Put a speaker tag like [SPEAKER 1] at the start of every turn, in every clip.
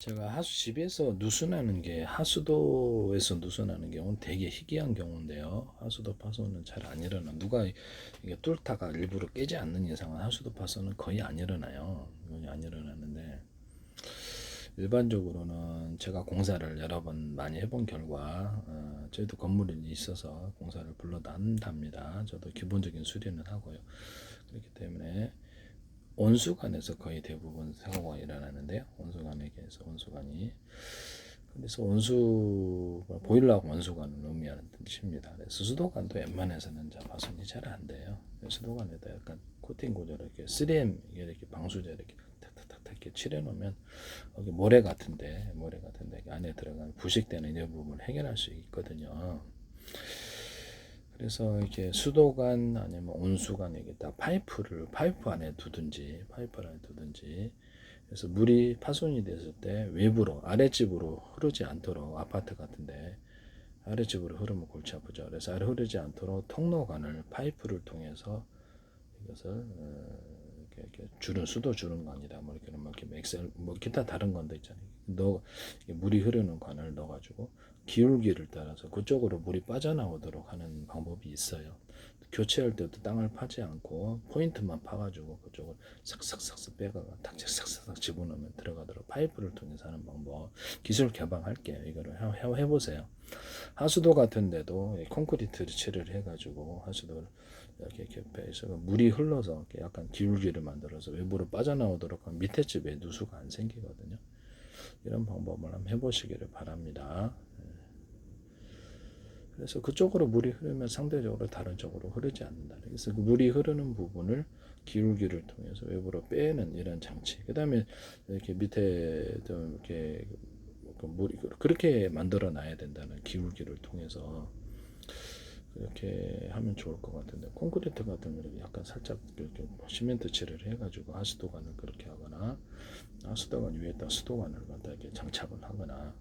[SPEAKER 1] 제가 하수집에서 누수나는 게 하수도에서 누수나는 경우는 되게 희귀한 경우인데요. 하수도 파손은 잘 안 일어나. 누가 이게 뚫다가 일부러 깨지 않는 이상은 하수도 파손은 거의 안 일어나요. 거의 안 일어나는데 일반적으로는 제가 공사를 여러 번 많이 해본 결과 저희도 건물이 있어서 공사를 불러도 한답니다. 저도 기본적인 수리는 하고요. 그렇기 때문에 온수관에서 거의 대부분 사고가 일어나는데요. 온수관에게서 온수관이 그래서 온수 보일러하고 온수관은 의미하는 뜻입니다. 수도관도 웬만해서는 파손이 잘 안 돼요. 수도관에다 약간 코팅 구조 이렇게 3M 이렇게 방수제 이렇게 탁탁탁 이렇게 칠해 놓으면 여기 모래 같은데 안에 들어가는 부식되는 이 부분을 해결할 수 있거든요. 그래서 이렇게 수도관 아니면 온수관 여기다 파이프 안에 두든지 그래서 물이 파손이 됐을 때 외부로 아랫집으로 흐르지 않도록 아파트 같은데 아랫집으로 흐르면 골치 아프죠. 그래서 아래 흐르지 않도록 통로관을 파이프를 통해서 이것을 이렇게 주는 수도 주는 관이다. 뭐 이렇게 엑셀 뭐 기타 다른 건도 있잖아요. 물이 흐르는 관을 넣어가지고 기울기를 따라서 그쪽으로 물이 빠져나오도록 하는 방법이 있어요. 교체할 때도 땅을 파지 않고 포인트만 파가지고 그쪽을 싹싹싹싹 빼가가 탁지 싹싹싹 집어넣으면 들어가도록 파이프를 통해서 하는 방법 기술 개방할게요. 이거를 해보세요. 하수도 같은데도 콘크리트 칠을 해가지고 하수도를 이렇게 빼서 물이 흘러서 이렇게 약간 기울기를 만들어서 외부로 빠져나오도록 하면 밑에 집에 누수가 안 생기거든요. 이런 방법을 한번 해보시기를 바랍니다. 그래서 그쪽으로 물이 흐르면 상대적으로 다른 쪽으로 흐르지 않는다. 그래서 그 물이 흐르는 부분을 기울기를 통해서 외부로 빼는 이런 장치. 그 다음에 이렇게 밑에 좀 이렇게 물이 그렇게 만들어 놔야 된다는 기울기를 통해서 그렇게 하면 좋을 것 같은데 콘크리트 같은 경우는 약간 살짝 이렇게 시멘트 칠을 해가지고 하수도관을 그렇게 하거나 하수도관 위에다 수도관을 갖다 이렇게 장착을 하거나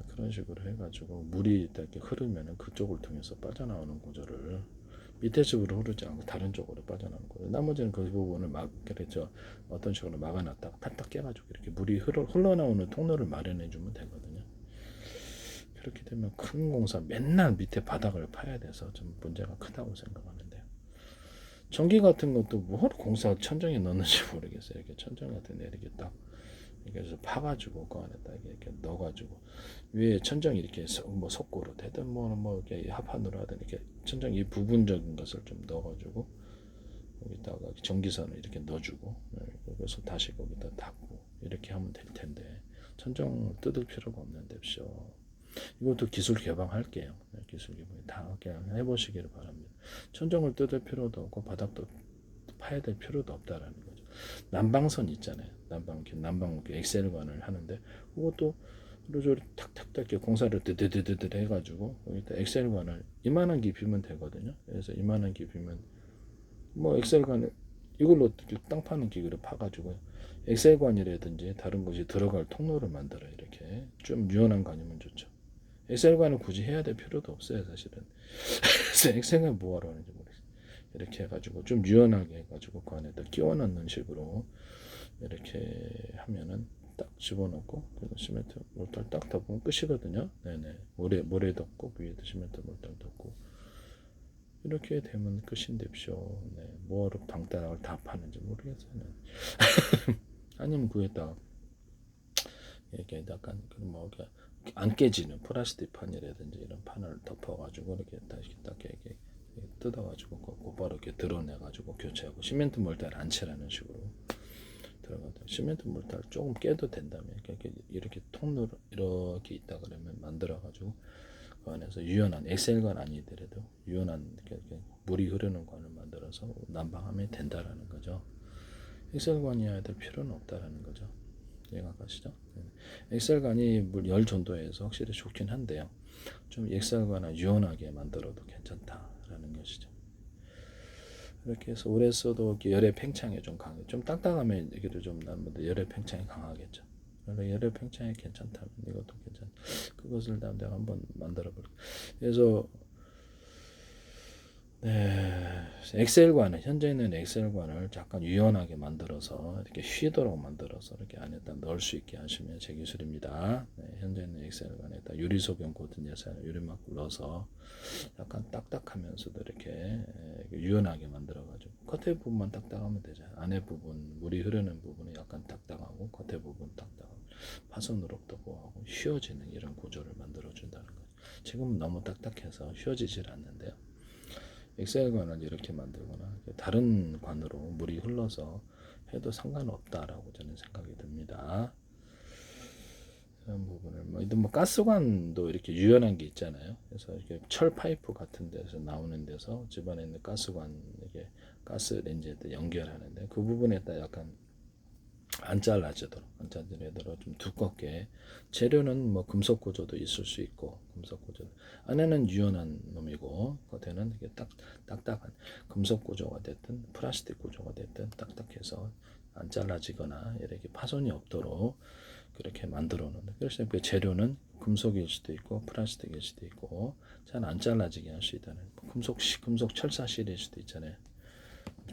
[SPEAKER 1] 그런 식으로 해가지고 물이 이렇게 흐르면은 그쪽을 통해서 빠져나오는 구조를 밑에 쪽으로 흐르지 않고 다른 쪽으로 빠져나오는 거예요. 나머지는 그 부분을 그랬죠. 어떤 식으로 막아놨다가 탁탁 깨가지고 이렇게 물이 흘러나오는 통로를 마련해 주면 되거든요. 그렇게 되면 큰 공사 맨날 밑에 바닥을 파야 돼서 좀 문제가 크다고 생각하는데요. 전기 같은 것도 뭐 공사 천정에 넣는지 모르겠어요. 이렇게 천정 같은 데 이렇게 딱 이렇게 파가지고 그 안에다 이렇게 넣어가지고 위에 천정 이렇게 뭐 석고로 되든 뭐 이렇게 합판으로 하든 이렇게 천정 이 부분적인 것을 좀 넣어가지고 여기다가 전기선을 이렇게 넣어주고 그래서 다시 거기다 닫고 이렇게 하면 될 텐데 천정을 뜯을 필요가 없는데쇼. 이것도 기술 개방할게요. 기술 개방 다 그냥 해보시기를 바랍니다. 천정을 뜯을 필요도 없고 바닥도 파야 될 필요도 없다라는 거죠. 난방선 있잖아요. 난방 엑셀관을 하는데 그것도 이렇게 탁탁탁 공사를 드드드드 해가지고 여기다 엑셀관을 이만한 깊이면 되거든요. 그래서 이만한 깊이면 뭐 엑셀관을 이걸로 땅 파는 기계를 파가지고 엑셀관이라든지 다른 것이 들어갈 통로를 만들어 이렇게 좀 유연한 관이면 좋죠. 엑셀관을 굳이 해야 될 필요도 없어요, 사실은. 그래서 엑셀관 뭐하러 하는지 모르겠어요. 이렇게 해가지고 좀 유연하게 해가지고 그 안에다 끼워 넣는 식으로 이렇게 하면은 딱 집어넣고 그리고 시멘트 몰달 딱 덮으면 끝이거든요. 네네. 모래 덮고 위에도 시멘트 몰달 덮고 이렇게 되면 끝인데쇼. 네. 뭐하러 방따락을 다 파는지 모르겠어요. 네. 아니면 그에다 이렇게 약간 뭐 안 깨지는 플라스틱 판이라든지 이런 판을 덮어가지고 이렇게 다시 딱 이렇게 뜯어가지고 곧바로 이렇게 드러내가지고 교체하고 시멘트 몰달 안 칠하는 식으로 들어가다 시멘트 몰달 조금 깨도 된다면 이렇게 통로 이렇게 있다 그러면 만들어가지고 그 안에서 유연한 엑셀관 아니더라도 유연한 이렇게 물이 흐르는 관을 만들어서 난방하면 된다라는 거죠. 엑셀관이어야 될 필요는 없다라는 거죠. 이해가 가시죠? 엑셀관이 열 전도에서 확실히 좋긴 한데요. 좀 엑셀관을 유연하게 만들어도 괜찮다라는 것이죠. 이렇게 해서 오래 써도 열의 팽창에 좀 강해. 좀 딱딱하면 이게도 좀 열의 팽창이 강하겠죠. 그래서 열의 팽창이 괜찮다면 이것도 괜찮. 그것을 내가 한번 만들어 볼게. 그래서 네, 엑셀관을 현재 있는 엑셀관을 약간 유연하게 만들어서 이렇게 쉬도록 만들어서 이렇게 안에다 넣을 수 있게 하시면 제 기술입니다. 네, 현재 있는 엑셀관에다 유리소견 고든 예산을 유리막을 넣어서 약간 딱딱하면서도 이렇게 유연하게 만들어가지고 겉에 부분만 딱딱하면 되잖아요. 안에 부분 물이 흐르는 부분이 약간 딱딱하고 겉에 부분 딱딱하고 파손으로부터 보호하고 휘어지는 이런 구조를 만들어 준다는 거예요. 지금은 너무 딱딱해서 휘어지질 않는데요. 엑셀관을 이렇게 만들거나 다른 관으로 물이 흘러서 해도 상관없다라고 저는 생각이 듭니다. 이런 부분을 뭐 가스관도 이렇게 유연한 게 있잖아요. 그래서 이렇게 철 파이프 같은 데서 나오는 데서 집안에 있는 가스관 이게 가스 렌즈에 연결하는데 그 부분에 딱 약간 안 잘라지도록 좀 두껍게 재료는 뭐 금속 구조도 있을 수 있고 금속 구조 안에는 유연한 놈이고 겉에는 이게 딱딱한 금속 구조가 됐든 플라스틱 구조가 됐든 딱딱해서 안 잘라지거나 이렇게 파손이 없도록 그렇게 만들어 놓는. 그래서 그 재료는 금속일 수도 있고 플라스틱일 수도 있고 잘 안 잘라지게 할 수 있다는 금속 철사실일 수도 있잖아요.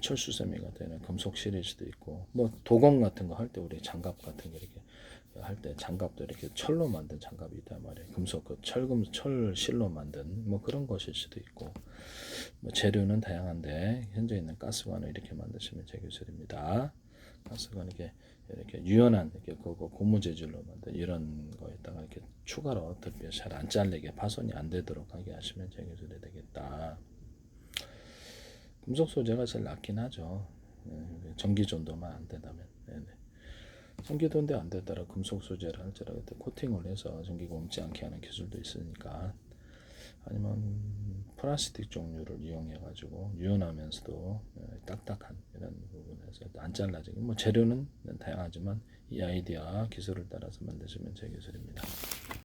[SPEAKER 1] 철수세미가 되는 금속실일 수도 있고 뭐 도검 같은 거 할 때 우리 장갑 같은 거 이렇게 할 때 장갑도 이렇게 철로 만든 장갑이 있단 말이에요. 금속 그 철실로 만든 뭐 그런 것일 수도 있고 뭐 재료는 다양한데 현재 있는 가스관을 이렇게 만드시면 제 기술입니다. 가스관 이렇게 유연한 이렇게 고무 재질로 만든 이런 거에다가 이렇게 추가로 특별히 잘 안 잘리게 파손이 안 되도록 하게 하시면 제 기술이 되겠다. 금속 소재가 제일 낫긴 하죠. 전기 전도만 안 된다면. 네네. 전기 전도 안 되더라 금속 소재를 할지라도 코팅을 해서 전기가 옮지 않게 하는 기술도 있으니까 아니면 플라스틱 종류를 이용해 가지고 유연하면서도 딱딱한 이런 부분에서 안 잘라지게 뭐 재료는 다양하지만 이 아이디어 기술을 따라서 만드시면 제 기술입니다.